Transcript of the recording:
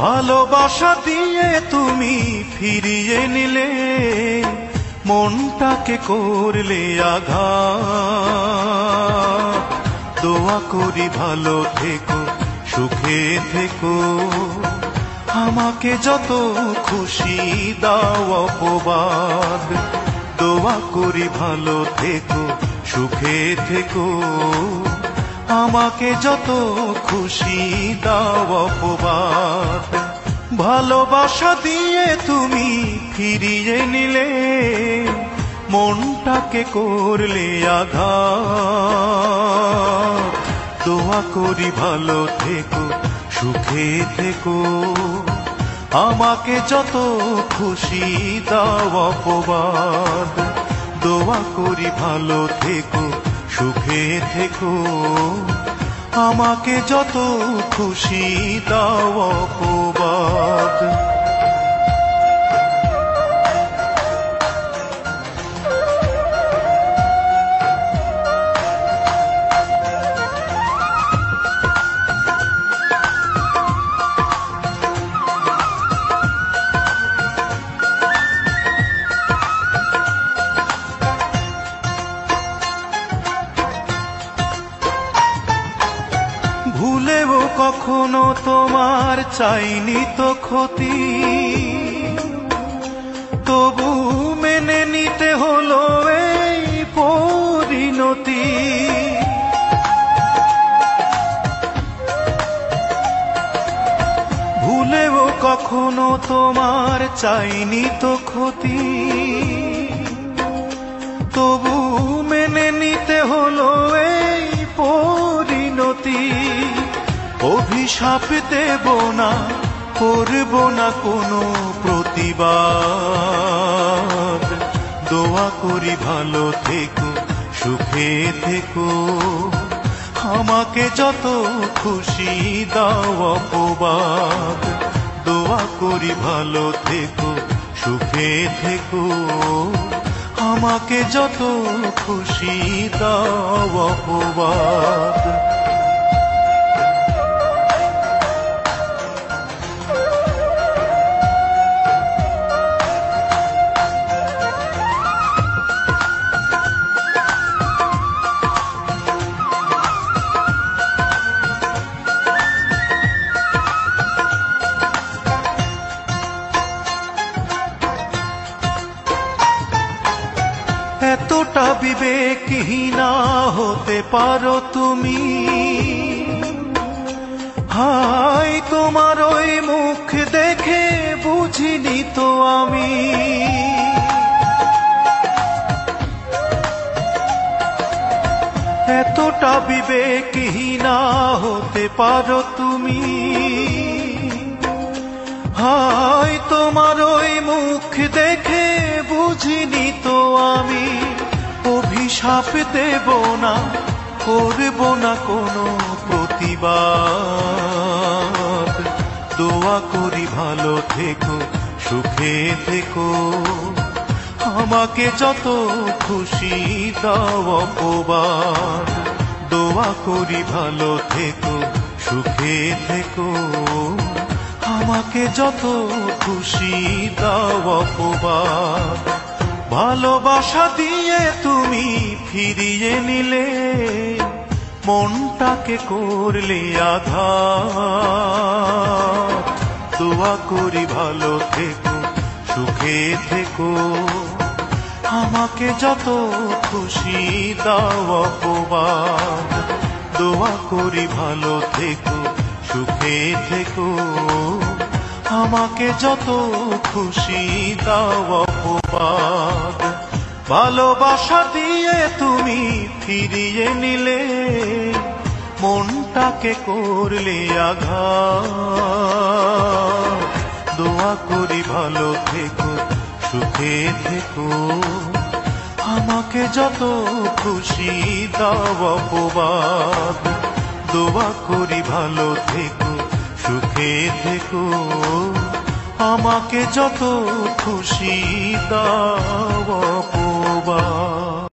ভালোবাসা দিয়ে তুমি ফিরিয়ে নিলে, মনটাকে করলে আঘাত। দোয়া করি ভালো থেকো, সুখে থেকো, আমাকে যত খুশি দাও অপবাদ। দোয়া করি ভালো থেকো, সুখে থেকো, আমাকে যত খুশি দাও অপবাদ। ভালোবাসা দিয়ে তুমি ফিরিয়ে নিলে, মনটাকে করলে আঘাত। দোয়া করি ভালো থেকো, সুখে থেকো, আমাকে যত খুশি দাও অপবাদ। দোয়া করি ভালো থেকো, সুখে থেকো, আমাকে যত খুশি দাও অপবাদ। ভুলেও কখনো তোমার চাইনি তো ক্ষতি, তবু মেনে নিতে হলো এই পরিণতি। ভুলেও কখনো তোমার চাইনি তো ক্ষতি, তবু মেনে নিতে হলো এই পরিণতি। অভিশাপ দেব না, করব না কোনো প্রতিবাদ। দোয়া করি ভালো থেকো, সুখে থেকো, আমাকে যত খুশি দাও অপবাদ। দোয়া করি ভালো থেকো, সুখে থেকো, আমাকে যত খুশি দাও অপবাদ। এতটা বিবেকহীনা হতে পারো তুমি? হায় তোমার ওই মুখ দেখে বুঝিনি তো আমি। এতটা বিবেকহীনা হতে পারো তুমি? হায় তোমার ওই মুখ দেখে বুঝিনি তো আমি। অভিশাপ দেব না, করব না কোনো প্রতিবাদ। দোয়া করি ভালো থেকো, সুখে থেকো, আমাকে যত খুশি দাও অপবাদ। দোয়া করি ভালো থেকো, সুখে থেকো, আমাকে যত খুশি দাও অপবাদ। ভালোবাসা দিয়ে তুমি ফিরিয়ে নিলে, মনটাকে করলে আঘাত। দোয়া করি ভালো থেকো, সুখে থেকো, আমাকে যত খুশি দাও অপবাদ। দোয়া করি ভালো থেকো, সুখে থেকো, আমাকে যত খুশি দাও অপবাদ। ভালোবাসা দিয়ে তুমি ফিরিয়ে নিলে, মনটাকে করলে আঘাত। দোয়া করি ভালো থেকো, সুখে থেকো, আমাকে যত খুশি দাও অপবাদ। দোয়া করি ভালো থেকো, সুখে থেকো, আমাকে যত খুশি দাও অপবাদ।